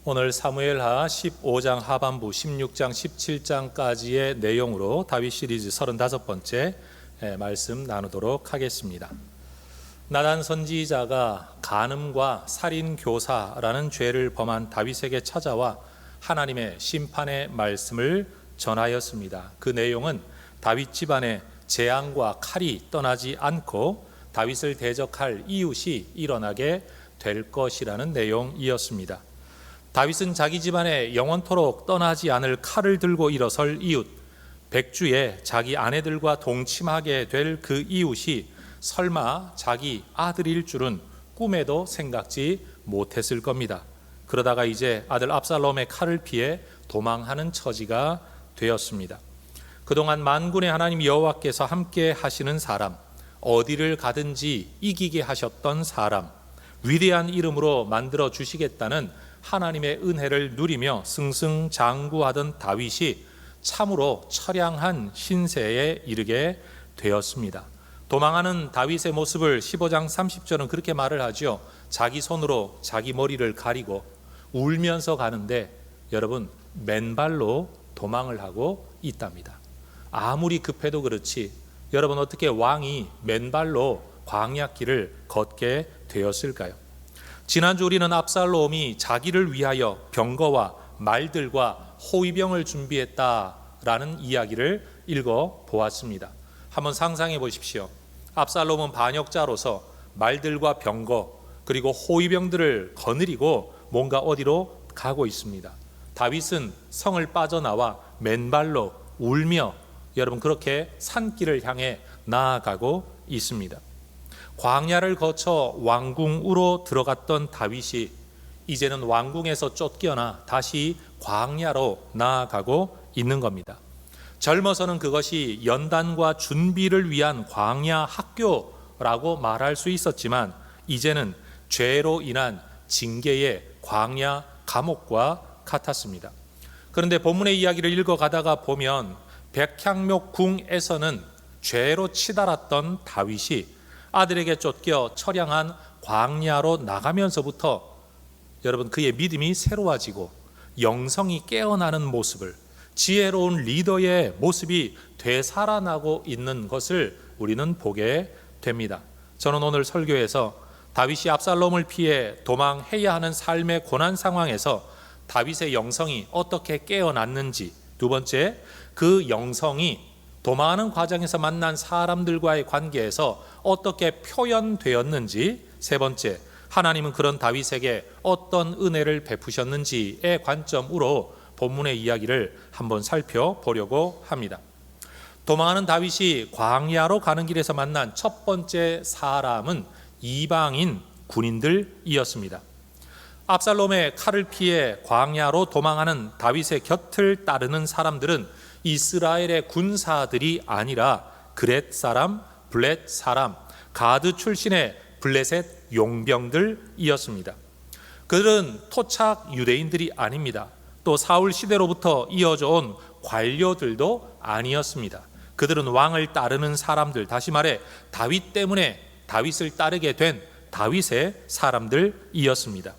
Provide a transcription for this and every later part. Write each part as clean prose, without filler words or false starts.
오늘 사무엘하 15장 하반부 16장 17장까지의 내용으로 다윗 시리즈 35번째 말씀 나누도록 하겠습니다. 나단 선지자가 간음과 살인 교사라는 죄를 범한 다윗에게 찾아와 하나님의 심판의 말씀을 전하였습니다. 그 내용은 다윗 집안에 재앙과 칼이 떠나지 않고 다윗을 대적할 이웃이 일어나게 될 것이라는 내용이었습니다. 다윗은 자기 집안에 영원토록 떠나지 않을 칼을 들고 일어설 이웃, 백주에 자기 아내들과 동침하게 될 그 이웃이 설마 자기 아들일 줄은 꿈에도 생각지 못했을 겁니다. 그러다가 이제 아들 압살롬의 칼을 피해 도망하는 처지가 되었습니다. 그동안 만군의 하나님 여호와께서 함께 하시는 사람, 어디를 가든지 이기게 하셨던 사람, 위대한 이름으로 만들어 주시겠다는 하나님의 은혜를 누리며 승승장구하던 다윗이 참으로 처량한 신세에 이르게 되었습니다. 도망하는 다윗의 모습을 15장 30절은 그렇게 말을 하죠. 자기 손으로 자기 머리를 가리고 울면서 가는데 여러분, 맨발로 도망을 하고 있답니다. 아무리 급해도 그렇지 여러분, 어떻게 왕이 맨발로 광야길을 걷게 되었을까요? 지난주 우리는 압살롬이 자기를 위하여 병거와 말들과 호위병을 준비했다라는 이야기를 읽어보았습니다. 한번 상상해 보십시오. 압살롬은 반역자로서 말들과 병거 그리고 호위병들을 거느리고 뭔가 어디로 가고 있습니다. 다윗은 성을 빠져나와 맨발로 울며 여러분 그렇게 산길을 향해 나아가고 있습니다. 광야를 거쳐 왕궁으로 들어갔던 다윗이 이제는 왕궁에서 쫓겨나 다시 광야로 나아가고 있는 겁니다. 젊어서는 그것이 연단과 준비를 위한 광야 학교라고 말할 수 있었지만 이제는 죄로 인한 징계의 광야 감옥과 같았습니다. 그런데 본문의 이야기를 읽어가다가 보면 백향목궁에서는 죄로 치달았던 다윗이 아들에게 쫓겨 처량한 광야로 나가면서부터 여러분 그의 믿음이 새로워지고 영성이 깨어나는 모습을, 지혜로운 리더의 모습이 되살아나고 있는 것을 우리는 보게 됩니다. 저는 오늘 설교에서 다윗이 압살롬을 피해 도망해야 하는 삶의 고난 상황에서 다윗의 영성이 어떻게 깨어났는지, 두 번째 그 영성이 도망하는 과정에서 만난 사람들과의 관계에서 어떻게 표현되었는지, 세 번째 하나님은 그런 다윗에게 어떤 은혜를 베푸셨는지의 관점으로 본문의 이야기를 한번 살펴보려고 합니다. 도망하는 다윗이 광야로 가는 길에서 만난 첫 번째 사람은 이방인 군인들이었습니다. 압살롬의 칼을 피해 광야로 도망하는 다윗의 곁을 따르는 사람들은 이스라엘의 군사들이 아니라 그렛 사람, 블렛 사람, 가드 출신의 블레셋 용병들이었습니다. 그들은 토착 유대인들이 아닙니다. 또 사울 시대로부터 이어져 온 관료들도 아니었습니다. 그들은 왕을 따르는 사람들, 다시 말해 다윗 때문에 다윗을 따르게 된 다윗의 사람들이었습니다.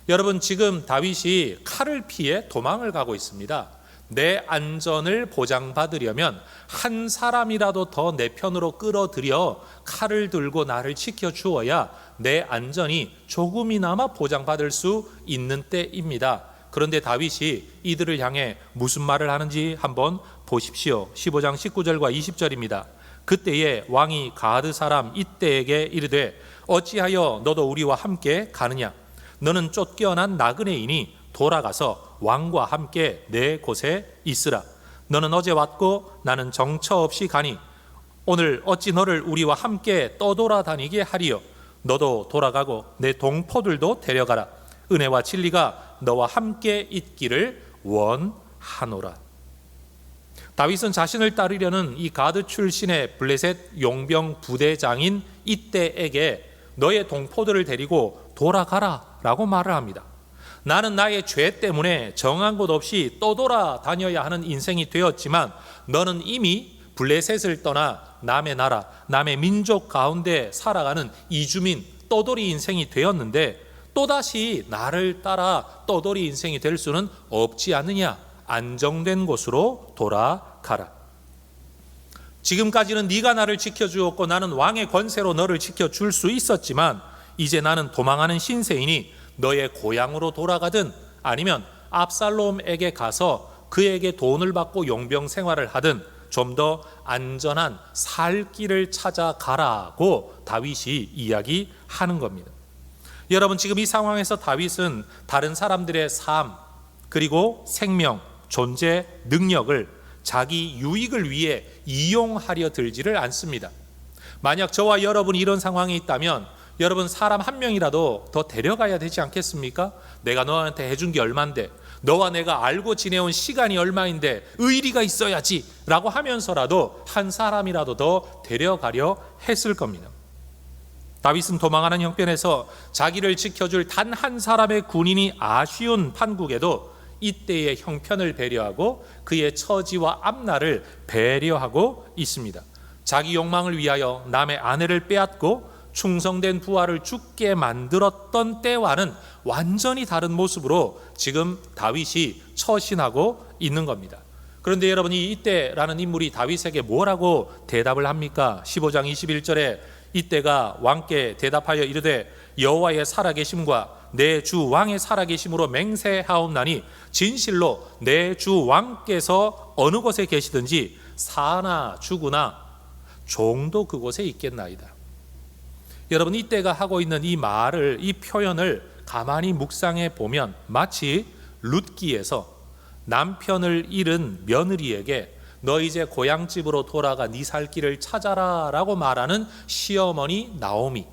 여러분, 지금 다윗이 칼을 피해 도망을 가고 있습니다. 내 안전을 보장받으려면 한 사람이라도 더 내 편으로 끌어들여 칼을 들고 나를 지켜주어야 내 안전이 조금이나마 보장받을 수 있는 때입니다. 그런데 다윗이 이들을 향해 무슨 말을 하는지 한번 보십시오. 15장 19절과 20절입니다. 그때에 왕이 가드 사람 이때에게 이르되 어찌하여 너도 우리와 함께 가느냐? 너는 쫓겨난 나그네이니 돌아가서 왕과 함께 내 곳에 있으라. 너는 어제 왔고 나는 정처 없이 가니 오늘 어찌 너를 우리와 함께 떠돌아다니게 하리요? 너도 돌아가고 내 동포들도 데려가라. 은혜와 진리가 너와 함께 있기를 원하노라. 다윗은 자신을 따르려는 이 가드 출신의 블레셋 용병 부대장인 이때에게 너의 동포들을 데리고 돌아가라 라고 말을 합니다. 나는 나의 죄 때문에 정한 곳 없이 떠돌아다녀야 하는 인생이 되었지만 너는 이미 블레셋을 떠나 남의 나라, 남의 민족 가운데 살아가는 이주민, 떠돌이 인생이 되었는데 또다시 나를 따라 떠돌이 인생이 될 수는 없지 않느냐. 안정된 곳으로 돌아가라. 지금까지는 네가 나를 지켜주었고 나는 왕의 권세로 너를 지켜줄 수 있었지만 이제 나는 도망하는 신세이니 너의 고향으로 돌아가든 아니면 압살롬에게 가서 그에게 돈을 받고 용병 생활을 하든 좀 더 안전한 살 길을 찾아가라고 다윗이 이야기하는 겁니다. 여러분, 지금 이 상황에서 다윗은 다른 사람들의 삶 그리고 생명, 존재, 능력을 자기 유익을 위해 이용하려 들지를 않습니다. 만약 저와 여러분이 이런 상황에 있다면 여러분, 사람 한 명이라도 더 데려가야 되지 않겠습니까? 내가 너한테 해준 게 얼만데, 너와 내가 알고 지내온 시간이 얼마인데 의리가 있어야지 라고 하면서라도 한 사람이라도 더 데려가려 했을 겁니다. 다윗은 도망하는 형편에서 자기를 지켜줄 단 한 사람의 군인이 아쉬운 판국에도 이때의 형편을 배려하고 그의 처지와 앞날을 배려하고 있습니다. 자기 욕망을 위하여 남의 아내를 빼앗고 충성된 부하를 죽게 만들었던 때와는 완전히 다른 모습으로 지금 다윗이 처신하고 있는 겁니다. 그런데 여러분이 이때라는 인물이 다윗에게 뭐라고 대답을 합니까? 15장 21절에 이때가 왕께 대답하여 이르되 여호와의 살아계심과 내 주 왕의 살아계심으로 맹세하옵나니 진실로 내 주 왕께서 어느 곳에 계시든지 사나 죽으나 종도 그곳에 있겠나이다. 여러분, 이때가 하고 있는 이 말을, 이 표현을 가만히 묵상해 보면 마치 룻기에서 남편을 잃은 며느리에게 너 이제 고향집으로 돌아가 네 살 길을 찾아라 라고 말하는 시어머니 나오미,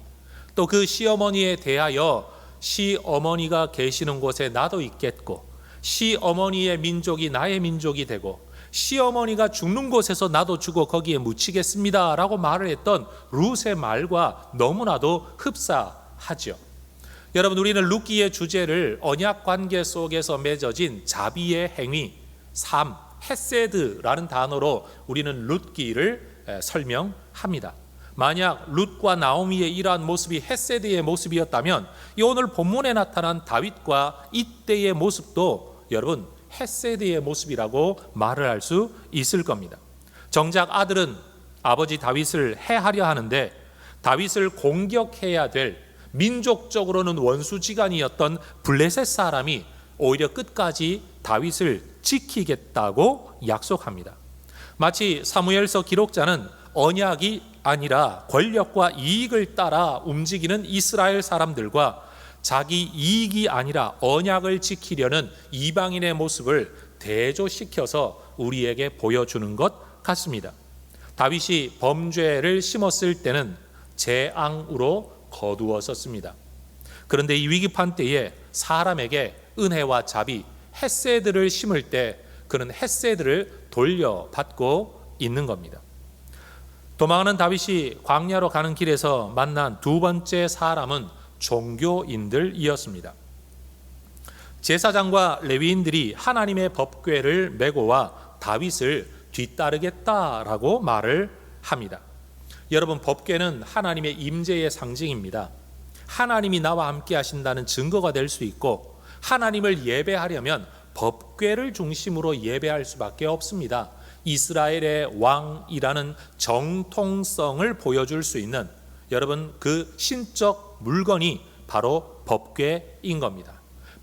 또 그 시어머니에 대하여 시어머니가 계시는 곳에 나도 있겠고 시어머니의 민족이 나의 민족이 되고 시어머니가 죽는 곳에서 나도 죽어 거기에 묻히겠습니다 라고 말을 했던 룻의 말과 너무나도 흡사하죠. 여러분, 우리는 룻기의 주제를 언약 관계 속에서 맺어진 자비의 행위, 삶, 헤세드라는 단어로 우리는 룻기를 설명합니다. 만약 룻과 나오미의 이러한 모습이 헤세드의 모습이었다면 이 오늘 본문에 나타난 다윗과 이때의 모습도 여러분 헤세드의 모습이라고 말을 할 수 있을 겁니다. 정작 아들은 아버지 다윗을 해하려 하는데 다윗을 공격해야 될 민족적으로는 원수지간이었던 블레셋 사람이 오히려 끝까지 다윗을 지키겠다고 약속합니다. 마치 사무엘서 기록자는 언약이 아니라 권력과 이익을 따라 움직이는 이스라엘 사람들과 자기 이익이 아니라 언약을 지키려는 이방인의 모습을 대조시켜서 우리에게 보여주는 것 같습니다. 다윗이 범죄를 심었을 때는 재앙으로 거두었었습니다. 그런데 이 위급한 때에 사람에게 은혜와 자비, 헤세드를 심을 때 그는 헤세드를 돌려받고 있는 겁니다. 도망하는 다윗이 광야로 가는 길에서 만난 두 번째 사람은 종교인들이었습니다. 제사장과 레위인들이 하나님의 법궤를 메고 와 다윗을 뒤따르겠다라고 말을 합니다. 여러분, 법궤는 하나님의 임재의 상징입니다. 하나님이 나와 함께 하신다는 증거가 될 수 있고 하나님을 예배하려면 법궤를 중심으로 예배할 수밖에 없습니다. 이스라엘의 왕이라는 정통성을 보여줄 수 있는 여러분 그 신적 물건이 바로 법궤인 겁니다.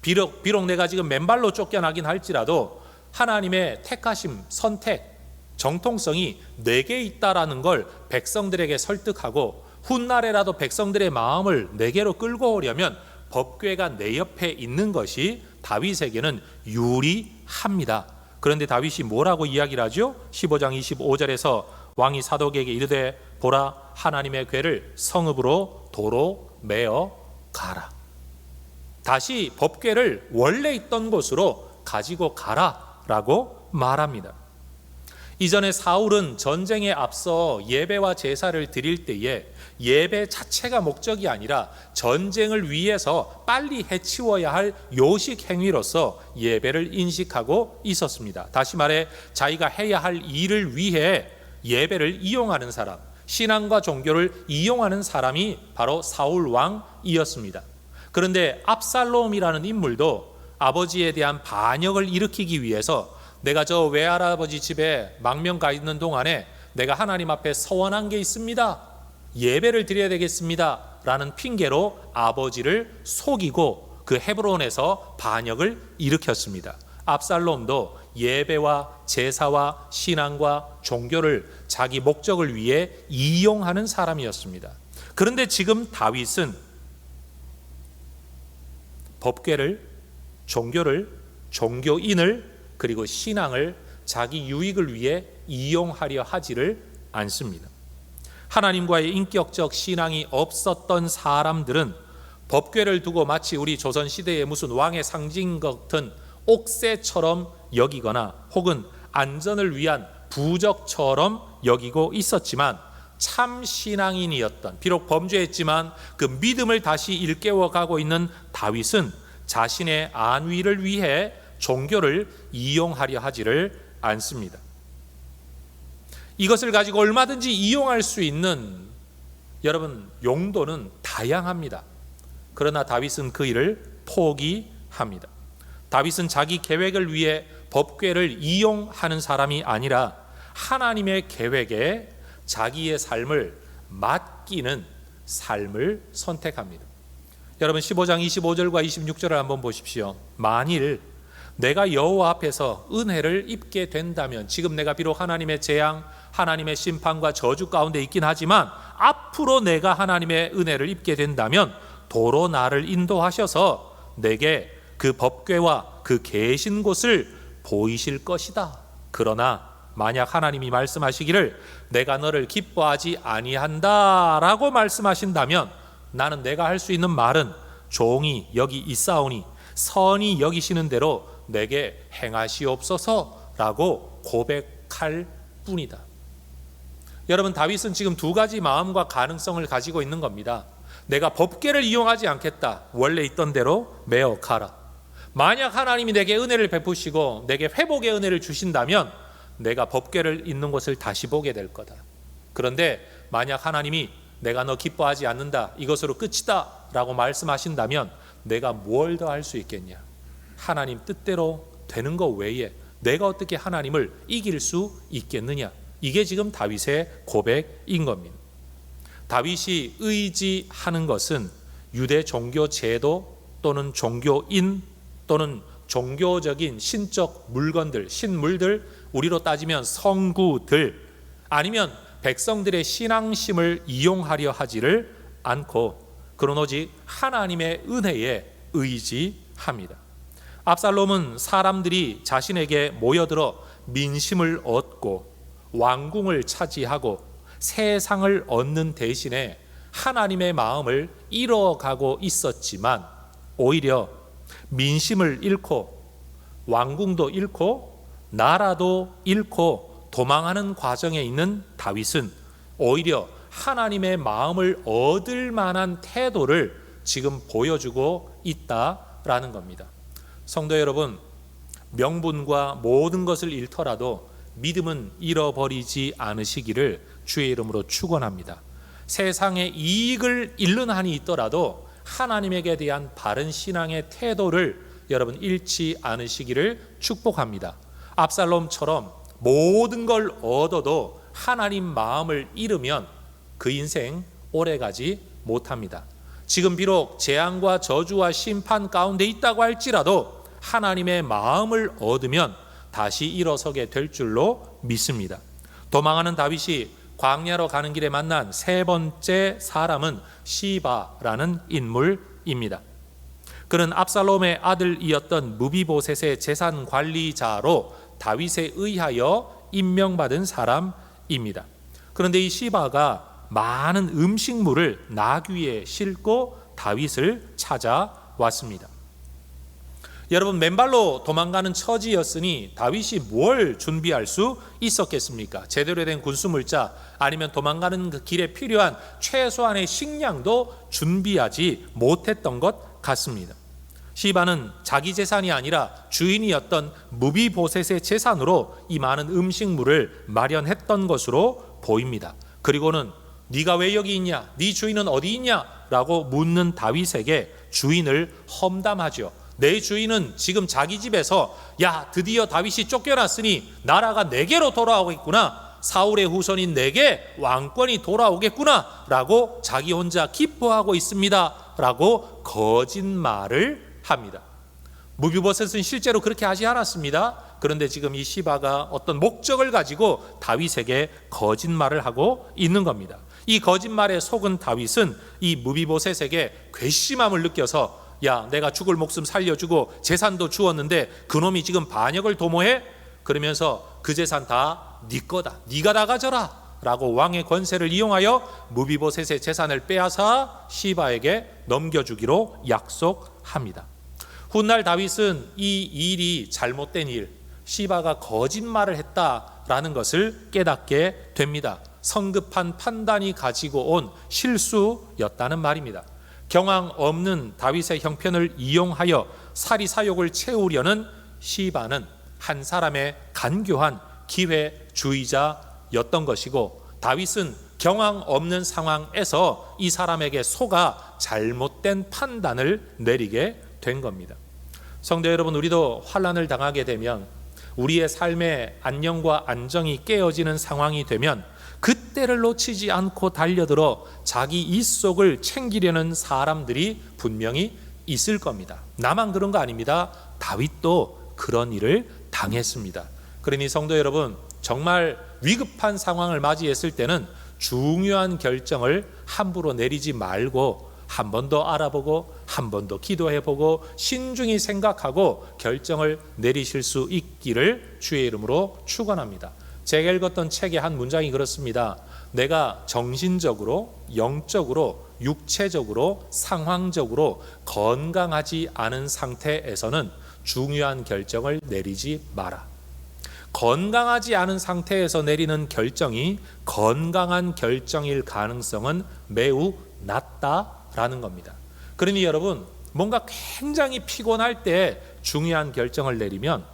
비록 내가 지금 맨발로 쫓겨나긴 할지라도 하나님의 택하심, 선택, 정통성이 내게 있다라는 걸 백성들에게 설득하고 훗날에라도 백성들의 마음을 내게로 끌고 오려면 법궤가 내 옆에 있는 것이 다윗에게는 유리합니다. 그런데 다윗이 뭐라고 이야기를 하죠? 15장 25절에서 왕이 사독에게 이르되 보라, 하나님의 궤를 성읍으로 도로 메어 가라. 다시 법궤를 원래 있던 곳으로 가지고 가라라고 말합니다. 이전에 사울은 전쟁에 앞서 예배와 제사를 드릴 때에 예배 자체가 목적이 아니라 전쟁을 위해서 빨리 해치워야 할 요식 행위로서 예배를 인식하고 있었습니다. 다시 말해 자기가 해야 할 일을 위해 예배를 이용하는 사람, 신앙과 종교를 이용하는 사람이 바로 사울 왕이었습니다. 그런데 압살롬이라는 인물도 아버지에 대한 반역을 일으키기 위해서 내가 저 외할아버지 집에 망명 가 있는 동안에 내가 하나님 앞에 서원한 게 있습니다. 예배를 드려야 되겠습니다. 라는 핑계로 아버지를 속이고 그 헤브론에서 반역을 일으켰습니다. 압살롬도 예배와 제사와 신앙과 종교를 자기 목적을 위해 이용하는 사람이었습니다. 그런데 지금 다윗은 법궤를, 종교를, 종교인을, 그리고 신앙을 자기 유익을 위해 이용하려 하지를 않습니다. 하나님과의 인격적 신앙이 없었던 사람들은 법궤를 두고 마치 우리 조선시대의 무슨 왕의 상징 같은 옥새처럼 여기거나 혹은 안전을 위한 부적처럼 여기고 있었지만, 참 신앙인이었던, 비록 범죄했지만 그 믿음을 다시 일깨워가고 있는 다윗은 자신의 안위를 위해 종교를 이용하려 하지를 않습니다. 이것을 가지고 얼마든지 이용할 수 있는 여러분 용도는 다양합니다. 그러나 다윗은 그 일을 포기합니다. 다윗은 자기 계획을 위해 법궤를 이용하는 사람이 아니라 하나님의 계획에 자기의 삶을 맡기는 삶을 선택합니다. 여러분 15장 25절과 26절을 한번 보십시오. 만일 내가 여호와 앞에서 은혜를 입게 된다면, 지금 내가 비록 하나님의 재앙, 하나님의 심판과 저주 가운데 있긴 하지만 앞으로 내가 하나님의 은혜를 입게 된다면 도로 나를 인도하셔서 내게 그 법궤와 그 계신 곳을 보이실 것이다. 그러나 만약 하나님이 말씀하시기를 내가 너를 기뻐하지 아니한다 라고 말씀하신다면 나는 내가 할 수 있는 말은 종이 여기 있사오니 선히 여기시는 대로 내게 행하시옵소서 라고 고백할 뿐이다. 여러분 다윗은 지금 두 가지 마음과 가능성을 가지고 있는 겁니다. 내가 법궤를 이용하지 않겠다. 원래 있던 대로 매어가라. 만약 하나님이 내게 은혜를 베푸시고 내게 회복의 은혜를 주신다면 내가 법궤를 있는 곳을 다시 보게 될 거다. 그런데 만약 하나님이 내가 너 기뻐하지 않는다, 이것으로 끝이다 라고 말씀하신다면 내가 뭘 더 할 수 있겠냐. 하나님 뜻대로 되는 것 외에 내가 어떻게 하나님을 이길 수 있겠느냐. 이게 지금 다윗의 고백인 겁니다. 다윗이 의지하는 것은 유대 종교 제도 또는 종교인 또는 종교적인 신적 물건들, 신물들, 우리로 따지면 성구들, 아니면 백성들의 신앙심을 이용하려 하지를 않고 그런 오직 하나님의 은혜에 의지합니다. 압살롬은 사람들이 자신에게 모여들어 민심을 얻고 왕궁을 차지하고 세상을 얻는 대신에 하나님의 마음을 잃어가고 있었지만 오히려 민심을 잃고 왕궁도 잃고 나라도 잃고 도망하는 과정에 있는 다윗은 오히려 하나님의 마음을 얻을 만한 태도를 지금 보여주고 있다라는 겁니다. 성도 여러분, 명분과 모든 것을 잃더라도 믿음은 잃어버리지 않으시기를 주의 이름으로 축원합니다. 세상의 이익을 잃는 한이 있더라도 하나님에게 대한 바른 신앙의 태도를 여러분 잃지 않으시기를 축복합니다. 압살롬처럼 모든 걸 얻어도 하나님 마음을 잃으면 그 인생 오래가지 못합니다. 지금 비록 재앙과 저주와 심판 가운데 있다고 할지라도 하나님의 마음을 얻으면 다시 일어서게 될 줄로 믿습니다. 도망하는 다윗이 광야로 가는 길에 만난 세 번째 사람은 시바라는 인물입니다. 그는 압살롬의 아들이었던 무비보셋의 재산 관리자로 다윗에 의하여 임명받은 사람입니다. 그런데 이 시바가 많은 음식물을 나귀에 싣고 다윗을 찾아왔습니다. 여러분, 맨발로 도망가는 처지였으니 다윗이 뭘 준비할 수 있었겠습니까? 제대로 된 군수물자 아니면 도망가는 그 길에 필요한 최소한의 식량도 준비하지 못했던 것 같습니다. 시바는 자기 재산이 아니라 주인이었던 무비보셋의 재산으로 이 많은 음식물을 마련했던 것으로 보입니다. 그리고는 네가 왜 여기 있냐? 네 주인은 어디 있냐? 라고 묻는 다윗에게 주인을 험담하죠. 내 주인은 지금 자기 집에서 야, 드디어 다윗이 쫓겨났으니 나라가 내게로 돌아오겠구나, 사울의 후손인 내게 왕권이 돌아오겠구나 라고 자기 혼자 기뻐하고 있습니다 라고 거짓말을 합니다. 무비보셋은 실제로 그렇게 하지 않았습니다. 그런데 지금 이 시바가 어떤 목적을 가지고 다윗에게 거짓말을 하고 있는 겁니다. 이 거짓말에 속은 다윗은 이 무비보셋에게 괘씸함을 느껴서 야, 내가 죽을 목숨 살려주고 재산도 주었는데 그놈이 지금 반역을 도모해? 그러면서 그 재산 다 네 거다, 네가 다 가져라 라고 왕의 권세를 이용하여 무비보셋의 재산을 빼앗아 시바에게 넘겨주기로 약속합니다. 훗날 다윗은 이 일이 잘못된 일, 시바가 거짓말을 했다라는 것을 깨닫게 됩니다. 성급한 판단이 가지고 온 실수였다는 말입니다. 경황 없는 다윗의 형편을 이용하여 사리사욕을 채우려는 시바는 한 사람의 간교한 기회주의자였던 것이고, 다윗은 경황 없는 상황에서 이 사람에게 속아 잘못된 판단을 내리게 된 겁니다. 성도 여러분, 우리도 환난을 당하게 되면, 우리의 삶의 안녕과 안정이 깨어지는 상황이 되면 그때를 놓치지 않고 달려들어 자기 입속을 챙기려는 사람들이 분명히 있을 겁니다. 나만 그런 거 아닙니다. 다윗도 그런 일을 당했습니다. 그러니 성도 여러분, 정말 위급한 상황을 맞이했을 때는 중요한 결정을 함부로 내리지 말고 한 번 더 알아보고 한 번 더 기도해보고 신중히 생각하고 결정을 내리실 수 있기를 주의 이름으로 축원합니다. 제가 읽었던 책의 한 문장이 그렇습니다. 내가 정신적으로, 영적으로, 육체적으로, 상황적으로 건강하지 않은 상태에서는 중요한 결정을 내리지 마라. 건강하지 않은 상태에서 내리는 결정이 건강한 결정일 가능성은 매우 낮다라는 겁니다. 그러니 여러분, 뭔가 굉장히 피곤할 때 중요한 결정을 내리면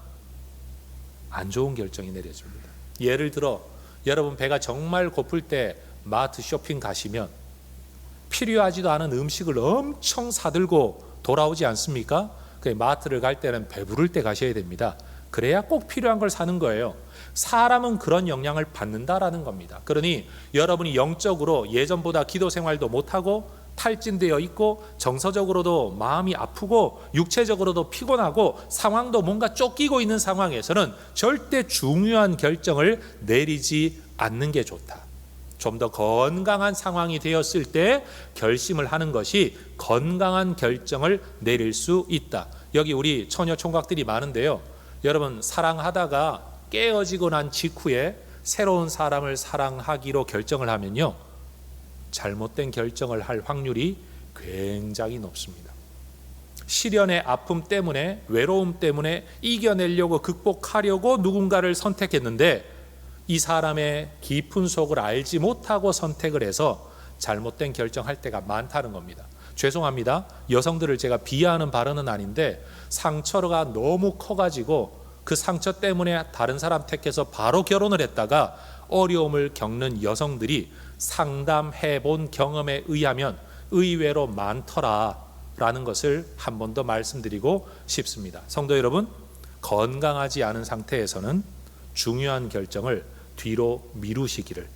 안 좋은 결정이 내려집니다. 예를 들어 여러분, 배가 정말 고플 때 마트 쇼핑 가시면 필요하지도 않은 음식을 엄청 사들고 돌아오지 않습니까? 마트를 갈 때는 배부를 때 가셔야 됩니다. 그래야 꼭 필요한 걸 사는 거예요. 사람은 그런 영향을 받는다라는 겁니다. 그러니 여러분이 영적으로 예전보다 기도 생활도 못하고 탈진되어 있고 정서적으로도 마음이 아프고 육체적으로도 피곤하고 상황도 뭔가 쫓기고 있는 상황에서는 절대 중요한 결정을 내리지 않는 게 좋다. 좀 더 건강한 상황이 되었을 때 결심을 하는 것이 건강한 결정을 내릴 수 있다. 여기 우리 처녀 총각들이 많은데요, 여러분, 사랑하다가 깨어지고 난 직후에 새로운 사람을 사랑하기로 결정을 하면요, 잘못된 결정을 할 확률이 굉장히 높습니다. 시련의 아픔 때문에, 외로움 때문에 이겨내려고, 극복하려고 누군가를 선택했는데 이 사람의 깊은 속을 알지 못하고 선택을 해서 잘못된 결정할 때가 많다는 겁니다. 죄송합니다. 여성들을 제가 비하하는 발언은 아닌데 상처가 너무 커가지고 그 상처 때문에 다른 사람 택해서 바로 결혼을 했다가 어려움을 겪는 여성들이 상담해 본 경험에 의하면 의외로 많더라라는 것을 한 번 더 말씀드리고 싶습니다. 성도 여러분, 건강하지 않은 상태에서는 중요한 결정을 뒤로 미루시기를,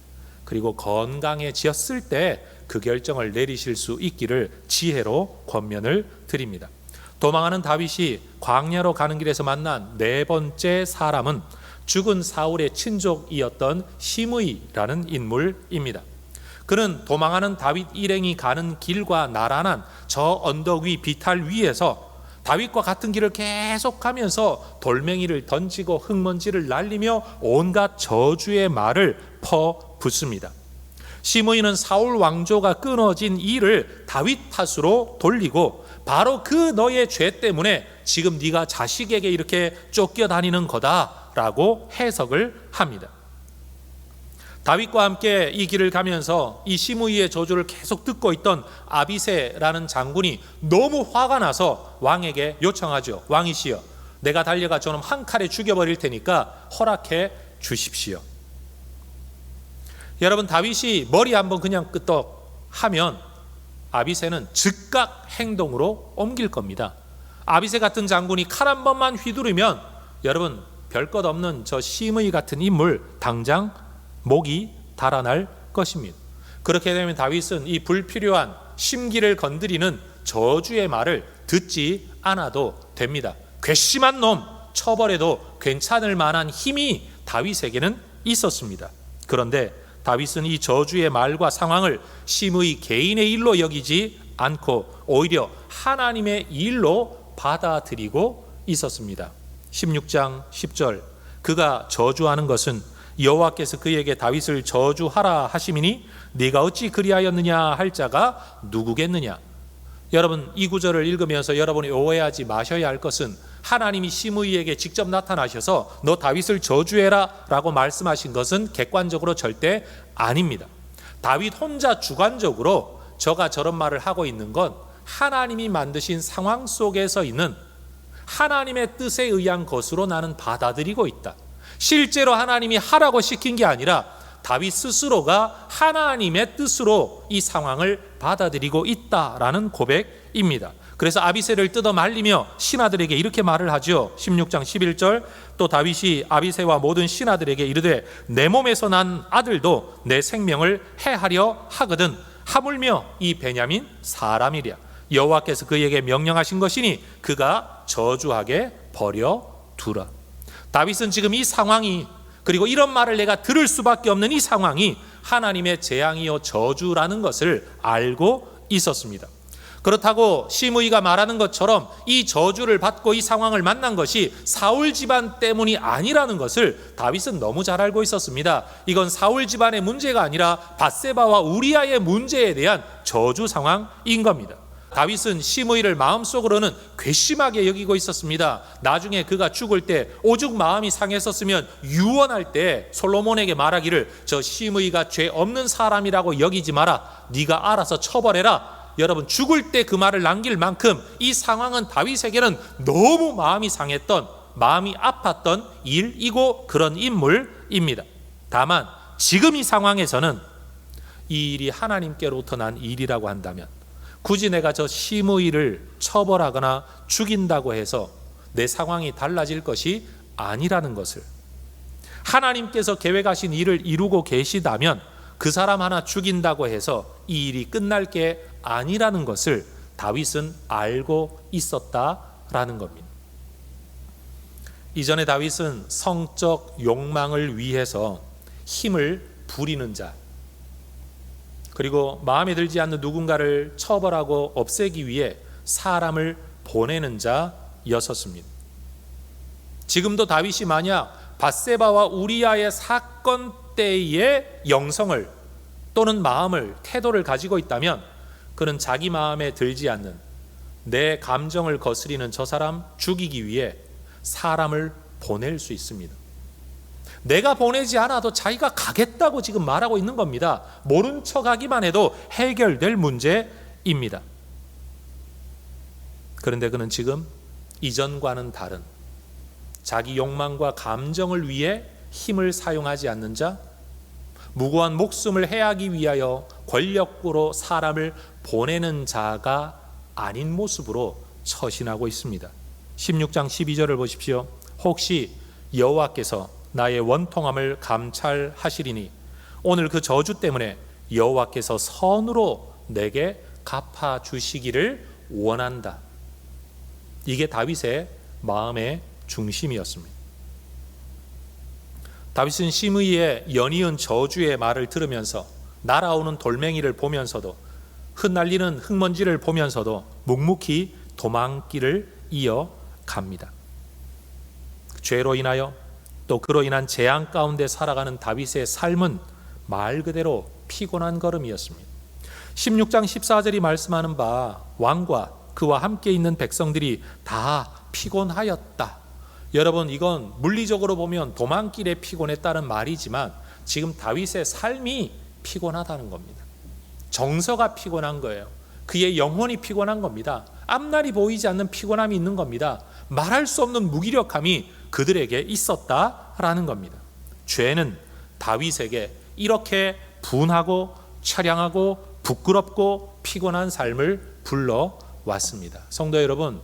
그리고 건강해졌을 때 그 결정을 내리실 수 있기를 지혜로 권면을 드립니다. 도망하는 다윗이 광야로 가는 길에서 만난 네 번째 사람은 죽은 사울의 친족이었던 시므이라는 인물입니다. 그는 도망하는 다윗 일행이 가는 길과 나란한 저 언덕 위 비탈 위에서 다윗과 같은 길을 계속 가면서 돌멩이를 던지고 흙먼지를 날리며 온갖 저주의 말을 퍼붓습니다. 시므이는 사울 왕조가 끊어진 일을 다윗 탓으로 돌리고, 바로 그 너의 죄 때문에 지금 네가 자식에게 이렇게 쫓겨다니는 거다라고 해석을 합니다. 다윗과 함께 이 길을 가면서 이 시므이의 저주를 계속 듣고 있던 아비새라는 장군이 너무 화가 나서 왕에게 요청하죠. 왕이시여, 내가 달려가 저놈 한 칼에 죽여버릴 테니까 허락해 주십시오. 여러분, 다윗이 머리 한번 그냥 끄떡 하면 아비새는 즉각 행동으로 옮길 겁니다. 아비새 같은 장군이 칼 한 번만 휘두르면 여러분 별것 없는 저 심의 같은 인물 당장 목이 달아날 것입니다. 그렇게 되면 다윗은 이 불필요한 심기를 건드리는 저주의 말을 듣지 않아도 됩니다. 괘씸한 놈 처벌해도 괜찮을 만한 힘이 다윗에게는 있었습니다. 그런데 다윗은 이 저주의 말과 상황을 심의 개인의 일로 여기지 않고 오히려 하나님의 일로 받아들이고 있었습니다. 16장 10절 그가 저주하는 것은 여호와께서 그에게 다윗을 저주하라 하심이니 네가 어찌 그리하였느냐 할 자가 누구겠느냐. 여러분 이 구절을 읽으면서 여러분이 오해하지 마셔야 할 것은 하나님이 시므이에게 직접 나타나셔서 너 다윗을 저주해라 라고 말씀하신 것은 객관적으로 절대 아닙니다. 다윗 혼자 주관적으로 저가 저런 말을 하고 있는 건 하나님이 만드신 상황 속에서 있는 하나님의 뜻에 의한 것으로 나는 받아들이고 있다. 실제로 하나님이 하라고 시킨 게 아니라 다윗 스스로가 하나님의 뜻으로 이 상황을 받아들이고 있다라는 고백입니다. 그래서 아비새를 뜯어 말리며 신하들에게 이렇게 말을 하죠. 16장 11절 또 다윗이 아비새와 모든 신하들에게 이르되 내 몸에서 난 아들도 내 생명을 해하려 하거든 하물며 이 베냐민 사람이랴. 여호와께서 그에게 명령하신 것이니 그가 저주하게 버려두라. 다윗은 지금 이 상황이 그리고 이런 말을 내가 들을 수밖에 없는 이 상황이 하나님의 재앙이요 저주라는 것을 알고 있었습니다. 그렇다고 시므이가 말하는 것처럼 이 저주를 받고 이 상황을 만난 것이 사울 집안 때문이 아니라는 것을 다윗은 너무 잘 알고 있었습니다. 이건 사울 집안의 문제가 아니라 밧세바와 우리아의 문제에 대한 저주 상황인 겁니다. 다윗은 시므이를 마음속으로는 괘씸하게 여기고 있었습니다. 나중에 그가 죽을 때 오죽 마음이 상했었으면 유언할 때 솔로몬에게 말하기를 저 시므이가 죄 없는 사람이라고 여기지 마라. 네가 알아서 처벌해라. 여러분 죽을 때 그 말을 남길 만큼 이 상황은 다윗에게는 너무 마음이 상했던 마음이 아팠던 일이고 그런 인물입니다. 다만 지금 이 상황에서는 이 일이 하나님께로부터 난 일이라고 한다면 굳이 내가 저 시므이를 처벌하거나 죽인다고 해서 내 상황이 달라질 것이 아니라는 것을, 하나님께서 계획하신 일을 이루고 계시다면 그 사람 하나 죽인다고 해서 이 일이 끝날 게 아니라는 것을 다윗은 알고 있었다라는 겁니다. 이전에 다윗은 성적 욕망을 위해서 힘을 부리는 자, 그리고 마음에 들지 않는 누군가를 처벌하고 없애기 위해 사람을 보내는 자였었습니다. 지금도 다윗이 만약 밧세바와 우리아의 사건 때의 영성을 또는 마음을, 태도를 가지고 있다면 그는 자기 마음에 들지 않는 내 감정을 거스리는 저 사람 죽이기 위해 사람을 보낼 수 있습니다. 내가 보내지 않아도 자기가 가겠다고 지금 말하고 있는 겁니다. 모른 척하기만 해도 해결될 문제입니다. 그런데 그는 지금 이전과는 다른 자기 욕망과 감정을 위해 힘을 사용하지 않는 자, 무고한 목숨을 해하기 위하여 권력으로 사람을 보내는 자가 아닌 모습으로 처신하고 있습니다. 16장 12절을 보십시오. 혹시 여호와께서 나의 원통함을 감찰하시리니 오늘 그 저주 때문에 여호와께서 선으로 내게 갚아주시기를 원한다. 이게 다윗의 마음의 중심이었습니다. 다윗은 시므이의 연이은 저주의 말을 들으면서 날아오는 돌멩이를 보면서도 흩날리는 흙먼지를 보면서도 묵묵히 도망길을 이어갑니다. 죄로 인하여 또 그로 인한 재앙 가운데 살아가는 다윗의 삶은 말 그대로 피곤한 걸음이었습니다. 16장 14절이 말씀하는 바 왕과 그와 함께 있는 백성들이 다 피곤하였다. 여러분 이건 물리적으로 보면 도망길에 피곤했다는 말이지만 지금 다윗의 삶이 피곤하다는 겁니다. 정서가 피곤한 거예요. 그의 영혼이 피곤한 겁니다. 앞날이 보이지 않는 피곤함이 있는 겁니다. 말할 수 없는 무기력함이 그들에게 있었다라는 겁니다. 죄는 다윗에게 이렇게 분하고 처량하고 부끄럽고 피곤한 삶을 불러왔습니다. 성도 여러분,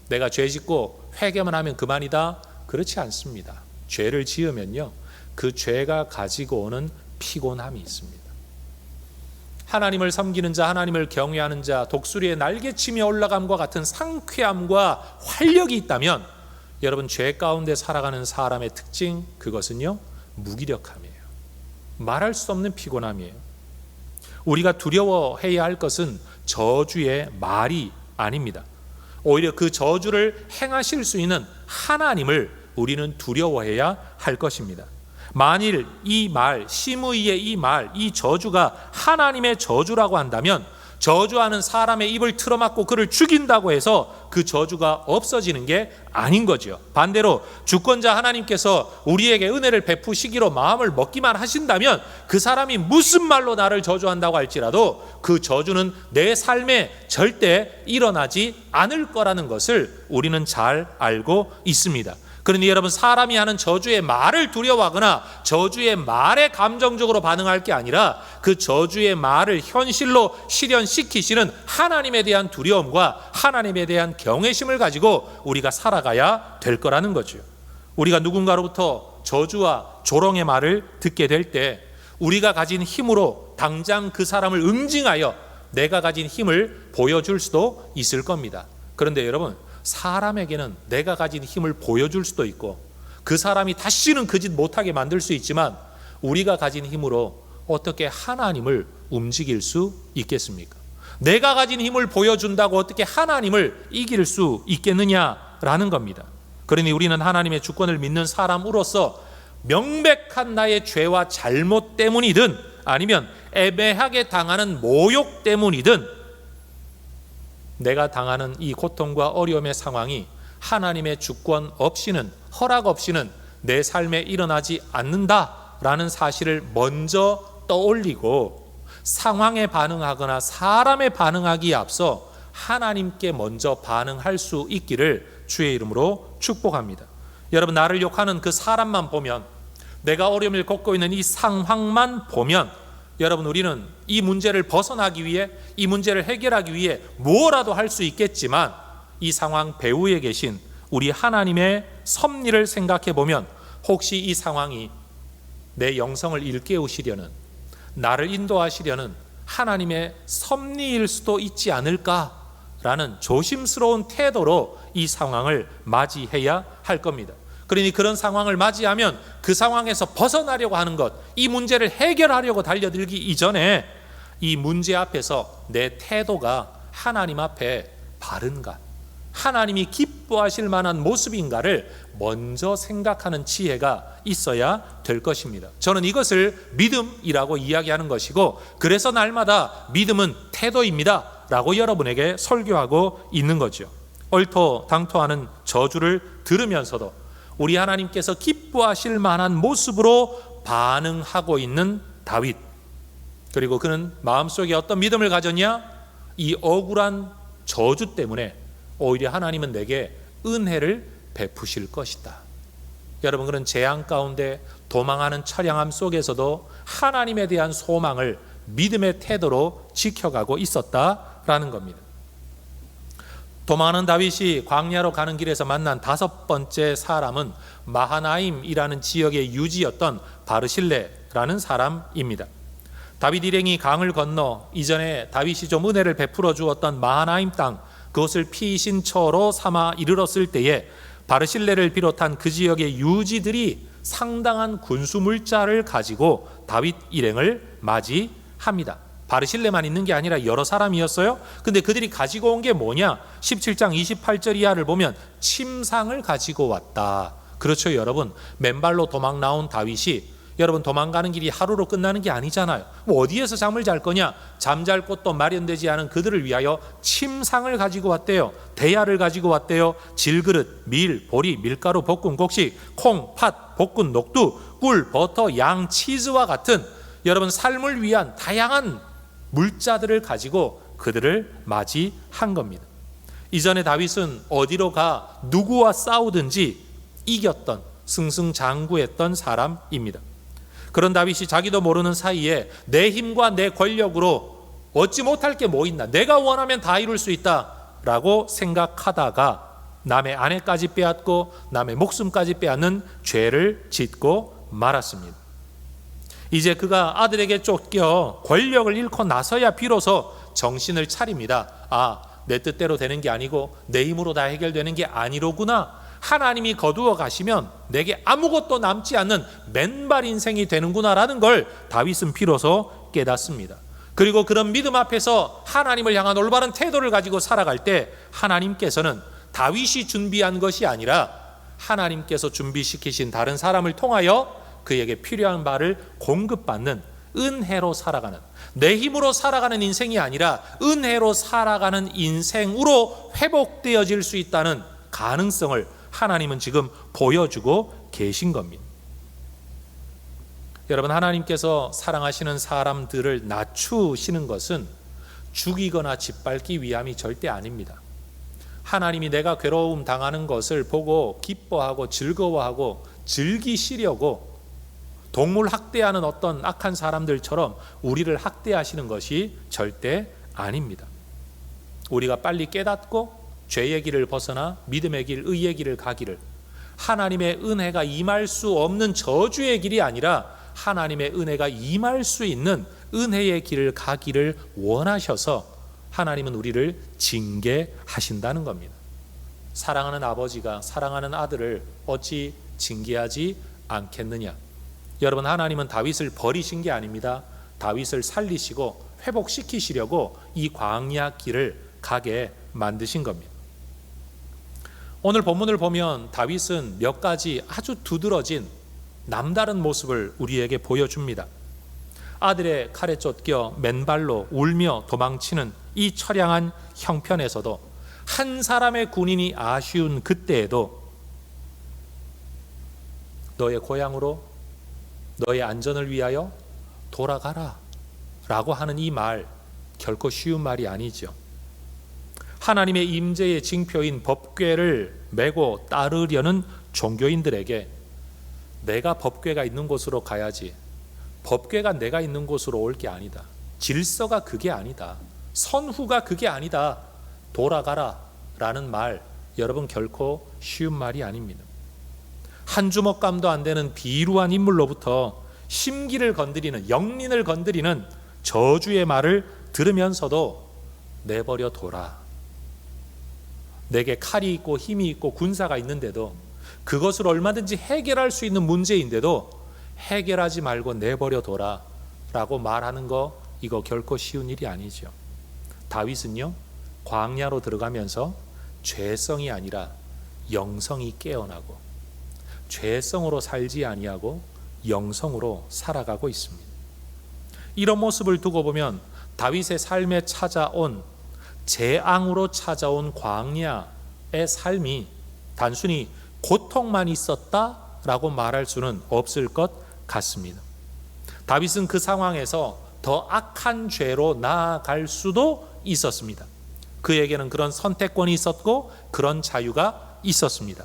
내가 죄 짓고 회개만 하면 그만이다? 그렇지 않습니다. 죄를 지으면요, 그 죄가 가지고 오는 피곤함이 있습니다. 하나님을 섬기는 자, 하나님을 경외하는 자, 독수리의 날개치며 올라감과 같은 상쾌함과 활력이 있다면, 여러분, 죄 가운데 살아가는 사람의 특징, 그것은요, 무기력함이에요. 말할 수 없는 피곤함이에요. 우리가 두려워해야 할 것은 저주의 말이 아닙니다. 오히려 그 저주를 행하실 수 있는 하나님을 우리는 두려워해야 할 것입니다. 만일 이 말, 심의의 이 말, 이 저주가 하나님의 저주라고 한다면, 저주하는 사람의 입을 틀어막고 그를 죽인다고 해서 그 저주가 없어지는 게 아닌 거죠. 반대로 주권자 하나님께서 우리에게 은혜를 베푸시기로 마음을 먹기만 하신다면, 그 사람이 무슨 말로 나를 저주한다고 할지라도 그 저주는 내 삶에 절대 일어나지 않을 거라는 것을 우리는 잘 알고 있습니다. 그러니 여러분, 사람이 하는 저주의 말을 두려워하거나 저주의 말에 감정적으로 반응할 게 아니라, 그 저주의 말을 현실로 실현시키시는 하나님에 대한 두려움과 하나님에 대한 경외심을 가지고 우리가 살아가야 될 거라는 거죠. 우리가 누군가로부터 저주와 조롱의 말을 듣게 될 때, 우리가 가진 힘으로 당장 그 사람을 응징하여 내가 가진 힘을 보여줄 수도 있을 겁니다. 그런데 여러분, 사람에게는 내가 가진 힘을 보여줄 수도 있고, 그 사람이 다시는 그 짓 못하게 만들 수 있지만, 우리가 가진 힘으로 어떻게 하나님을 움직일 수 있겠습니까? 내가 가진 힘을 보여준다고 어떻게 하나님을 이길 수 있겠느냐라는 겁니다. 그러니 우리는 하나님의 주권을 믿는 사람으로서 명백한 나의 죄와 잘못 때문이든, 아니면 애매하게 당하는 모욕 때문이든, 내가 당하는 이 고통과 어려움의 상황이 하나님의 주권 없이는, 허락 없이는 내 삶에 일어나지 않는다라는 사실을 먼저 떠올리고, 상황에 반응하거나 사람에 반응하기에 앞서 하나님께 먼저 반응할 수 있기를 주의 이름으로 축복합니다. 여러분, 나를 욕하는 그 사람만 보면, 내가 어려움을 겪고 있는 이 상황만 보면, 여러분, 우리는 이 문제를 벗어나기 위해, 이 문제를 해결하기 위해 뭐라도 할 수 있겠지만, 이 상황 배후에 계신 우리 하나님의 섭리를 생각해 보면, 혹시 이 상황이 내 영성을 일깨우시려는, 나를 인도하시려는 하나님의 섭리일 수도 있지 않을까라는 조심스러운 태도로 이 상황을 맞이해야 할 겁니다. 그러니 그런 상황을 맞이하면 그 상황에서 벗어나려고 하는 것, 이 문제를 해결하려고 달려들기 이전에 이 문제 앞에서 내 태도가 하나님 앞에 바른가, 하나님이 기뻐하실 만한 모습인가를 먼저 생각하는 지혜가 있어야 될 것입니다. 저는 이것을 믿음이라고 이야기하는 것이고, 그래서 날마다 믿음은 태도입니다 라고 여러분에게 설교하고 있는 거죠. 얼토당토하는 저주를 들으면서도 우리 하나님께서 기뻐하실 만한 모습으로 반응하고 있는 다윗, 그리고 그는 마음속에 어떤 믿음을 가졌냐? 이 억울한 저주 때문에 오히려 하나님은 내게 은혜를 베푸실 것이다. 여러분, 그런 재앙 가운데 도망하는 처량함 속에서도 하나님에 대한 소망을 믿음의 태도로 지켜가고 있었다라는 겁니다. 도망하는 다윗이 광야로 가는 길에서 만난 다섯 번째 사람은 마하나임이라는 지역의 유지였던 바르실레라는 사람입니다. 다윗 일행이 강을 건너 이전에 다윗이 좀 은혜를 베풀어 주었던 마하나임 땅, 그것을 피신처로 삼아 이르렀을 때에 바르실레를 비롯한 그 지역의 유지들이 상당한 군수 물자를 가지고 다윗 일행을 맞이합니다. 바르실레만 있는 게 아니라 여러 사람이었어요. 근데 그들이 가지고 온 게 뭐냐? 17장 28절 이하를 보면 침상을 가지고 왔다. 그렇죠, 여러분. 맨발로 도망 나온 다윗이, 여러분, 도망가는 길이 하루로 끝나는 게 아니잖아요. 뭐 어디에서 잠을 잘 거냐? 잠잘 곳도 마련되지 않은 그들을 위하여 침상을 가지고 왔대요. 대야를 가지고 왔대요. 질그릇, 밀, 보리, 밀가루, 볶은 곡식, 콩, 팥, 볶은 녹두, 꿀, 버터, 양, 치즈와 같은 여러분 삶을 위한 다양한 물자들을 가지고 그들을 맞이한 겁니다. 이전에 다윗은 어디로 가 누구와 싸우든지 이겼던, 승승장구했던 사람입니다. 그런 다윗이 자기도 모르는 사이에 내 힘과 내 권력으로 얻지 못할 게 뭐 있나? 내가 원하면 다 이룰 수 있다라고 생각하다가 남의 아내까지 빼앗고 남의 목숨까지 빼앗는 죄를 짓고 말았습니다. 이제 그가 아들에게 쫓겨 권력을 잃고 나서야 비로소 정신을 차립니다. 아, 내 뜻대로 되는 게 아니고 내 힘으로 다 해결되는 게 아니로구나. 하나님이 거두어 가시면 내게 아무것도 남지 않는 맨발 인생이 되는구나라는 걸 다윗은 비로소 깨닫습니다. 그리고 그런 믿음 앞에서 하나님을 향한 올바른 태도를 가지고 살아갈 때 하나님께서는 다윗이 준비한 것이 아니라 하나님께서 준비시키신 다른 사람을 통하여 그에게 필요한 바를 공급받는 은혜로 살아가는, 내 힘으로 살아가는 인생이 아니라 은혜로 살아가는 인생으로 회복되어질 수 있다는 가능성을 하나님은 지금 보여주고 계신 겁니다. 여러분, 하나님께서 사랑하시는 사람들을 낮추시는 것은 죽이거나 짓밟기 위함이 절대 아닙니다. 하나님이 내가 괴로움 당하는 것을 보고 기뻐하고 즐거워하고 즐기시려고 동물 학대하는 어떤 악한 사람들처럼 우리를 학대하시는 것이 절대 아닙니다. 우리가 빨리 깨닫고 죄의 길을 벗어나 믿음의 길, 의의 길을 가기를, 하나님의 은혜가 임할 수 없는 저주의 길이 아니라 하나님의 은혜가 임할 수 있는 은혜의 길을 가기를 원하셔서 하나님은 우리를 징계하신다는 겁니다. 사랑하는 아버지가 사랑하는 아들을 어찌 징계하지 않겠느냐? 여러분, 하나님은 다윗을 버리신 게 아닙니다. 다윗을 살리시고 회복시키시려고 이 광야 길을 가게 만드신 겁니다. 오늘 본문을 보면 다윗은 몇 가지 아주 두드러진 남다른 모습을 우리에게 보여줍니다. 아들의 칼에 쫓겨 맨발로 울며 도망치는 이 처량한 형편에서도 한 사람의 군인이 아쉬운 그때에도 너의 고향으로 너의 안전을 위하여 돌아가라 라고 하는 이 말, 결코 쉬운 말이 아니죠. 하나님의 임재의 징표인 법궤를 메고 따르려는 종교인들에게 내가 법궤가 있는 곳으로 가야지, 법궤가 내가 있는 곳으로 올 게 아니다, 질서가 그게 아니다, 선후가 그게 아니다, 돌아가라 라는 말, 여러분 결코 쉬운 말이 아닙니다. 한 주먹감도 안 되는 비루한 인물로부터 심기를 건드리는, 영린을 건드리는 저주의 말을 들으면서도 내버려 둬라. 내게 칼이 있고 힘이 있고 군사가 있는데도, 그것을 얼마든지 해결할 수 있는 문제인데도 해결하지 말고 내버려 둬라 라고 말하는 거, 이거 결코 쉬운 일이 아니죠. 다윗은요, 광야로 들어가면서 죄성이 아니라 영성이 깨어나고 죄성으로 살지 아니하고 영성으로 살아가고 있습니다. 이런 모습을 두고 보면 다윗의 삶에 찾아온, 재앙으로 찾아온 광야의 삶이 단순히 고통만 있었다라고 말할 수는 없을 것 같습니다. 다윗은 그 상황에서 더 악한 죄로 나아갈 수도 있었습니다. 그에게는 그런 선택권이 있었고 그런 자유가 있었습니다.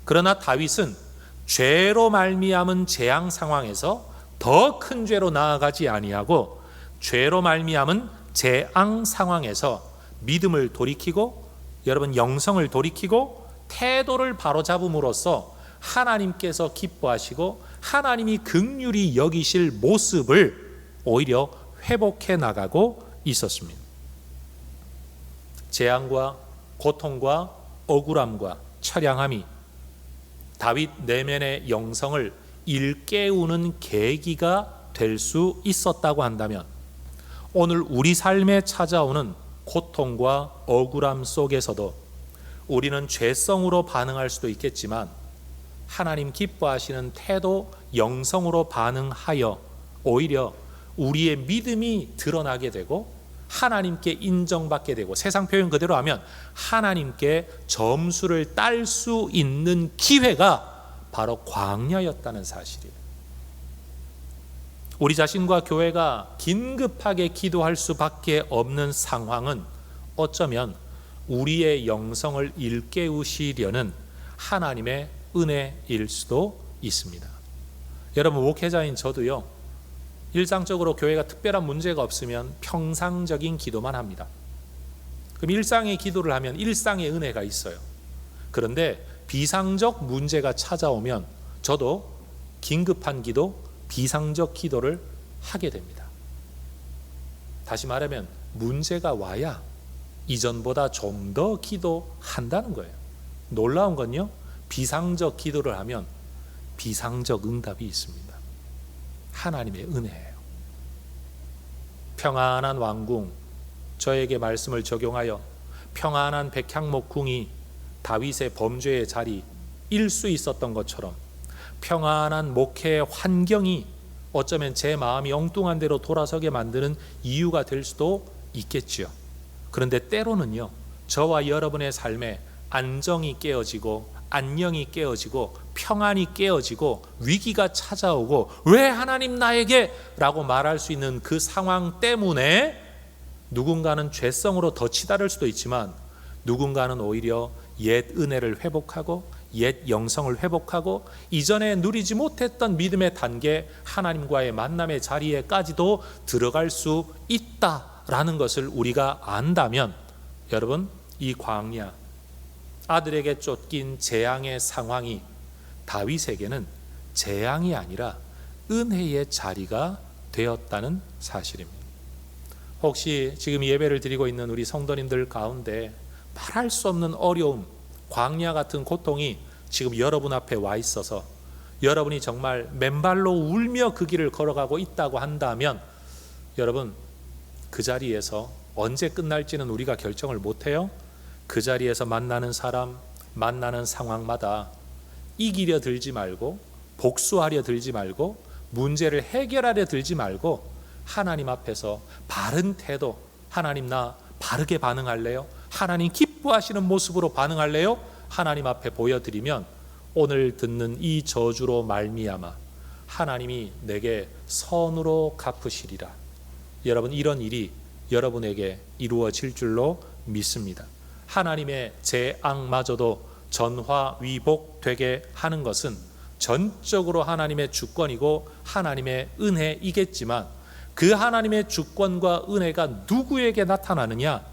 그러나 다윗은 죄로 말미암은 재앙 상황에서 더 큰 죄로 나아가지 아니하고 죄로 말미암은 재앙 상황에서 믿음을 돌이키고, 여러분 영성을 돌이키고 태도를 바로잡음으로써 하나님께서 기뻐하시고 하나님이 긍휼히 여기실 모습을 오히려 회복해 나가고 있었습니다. 재앙과 고통과 억울함과 처량함이 다윗 내면의 영성을 일깨우는 계기가 될 수 있었다고 한다면, 오늘 우리 삶에 찾아오는 고통과 억울함 속에서도 우리는 죄성으로 반응할 수도 있겠지만 하나님 기뻐하시는 태도, 영성으로 반응하여 오히려 우리의 믿음이 드러나게 되고 하나님께 인정받게 되고, 세상 표현 그대로 하면 하나님께 점수를 딸 수 있는 기회가 바로 광야였다는 사실이에요. 우리 자신과 교회가 긴급하게 기도할 수밖에 없는 상황은 어쩌면 우리의 영성을 일깨우시려는 하나님의 은혜일 수도 있습니다. 여러분, 목회자인 저도요, 일상적으로 교회가 특별한 문제가 없으면 평상적인 기도만 합니다. 그럼 일상의 기도를 하면 일상의 은혜가 있어요. 그런데 비상적 문제가 찾아오면 저도 긴급한 기도, 비상적 기도를 하게 됩니다. 다시 말하면 문제가 와야 이전보다 좀 더 기도한다는 거예요. 놀라운 건요, 비상적 기도를 하면 비상적 응답이 있습니다. 하나님의 은혜예요. 평안한 왕궁, 저에게 말씀을 적용하여 평안한 백향목궁이 다윗의 범죄의 자리일 수 있었던 것처럼 평안한 목회의 환경이 어쩌면 제 마음이 엉뚱한 대로 돌아서게 만드는 이유가 될 수도 있겠지요. 그런데 때로는요, 저와 여러분의 삶에 안정이 깨어지고 안녕이 깨어지고 평안이 깨어지고 위기가 찾아오고 왜 하나님 나에게? 라고 말할 수 있는 그 상황 때문에 누군가는 죄성으로 더 치달을 수도 있지만 누군가는 오히려 옛 은혜를 회복하고 옛 영성을 회복하고 이전에 누리지 못했던 믿음의 단계, 하나님과의 만남의 자리에까지도 들어갈 수 있다라는 것을 우리가 안다면, 여러분, 이 광야, 아들에게 쫓긴 재앙의 상황이 다윗에게는 재앙이 아니라 은혜의 자리가 되었다는 사실입니다. 혹시 지금 예배를 드리고 있는 우리 성도님들 가운데 말할 수 없는 어려움, 광야 같은 고통이 지금 여러분 앞에 와 있어서 여러분이 정말 맨발로 울며 그 길을 걸어가고 있다고 한다면, 여러분, 그 자리에서 언제 끝날지는 우리가 결정을 못해요. 그 자리에서 만나는 사람, 만나는 상황마다 이기려 들지 말고, 복수하려 들지 말고, 문제를 해결하려 들지 말고 하나님 앞에서 바른 태도, 하나님 나 바르게 반응할래요? 하나님 기뻐하시는 모습으로 반응할래요? 하나님 앞에 보여드리면 오늘 듣는 이 저주로 말미암아 하나님이 내게 선으로 갚으시리라. 여러분, 이런 일이 여러분에게 이루어질 줄로 믿습니다. 하나님의 재앙마저도 전화위복되게 하는 것은 전적으로 하나님의 주권이고 하나님의 은혜이겠지만, 그 하나님의 주권과 은혜가 누구에게 나타나느냐?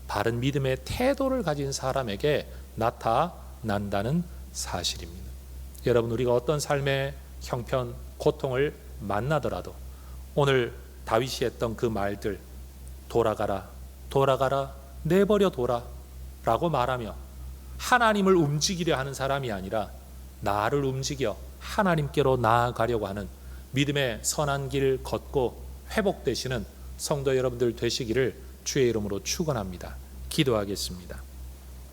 바른 믿음의 태도를 가진 사람에게 나타난다는 사실입니다. 여러분, 우리가 어떤 삶의 형편, 고통을 만나더라도 오늘 다윗이 했던 그 말들, 돌아가라, 돌아가라, 내버려 둬라 라고 말하며 하나님을 움직이려 하는 사람이 아니라 나를 움직여 하나님께로 나아가려고 하는 믿음의 선한 길 걷고 회복되시는 성도 여러분들 되시기를 주의 이름으로 축원합니다. 기도하겠습니다.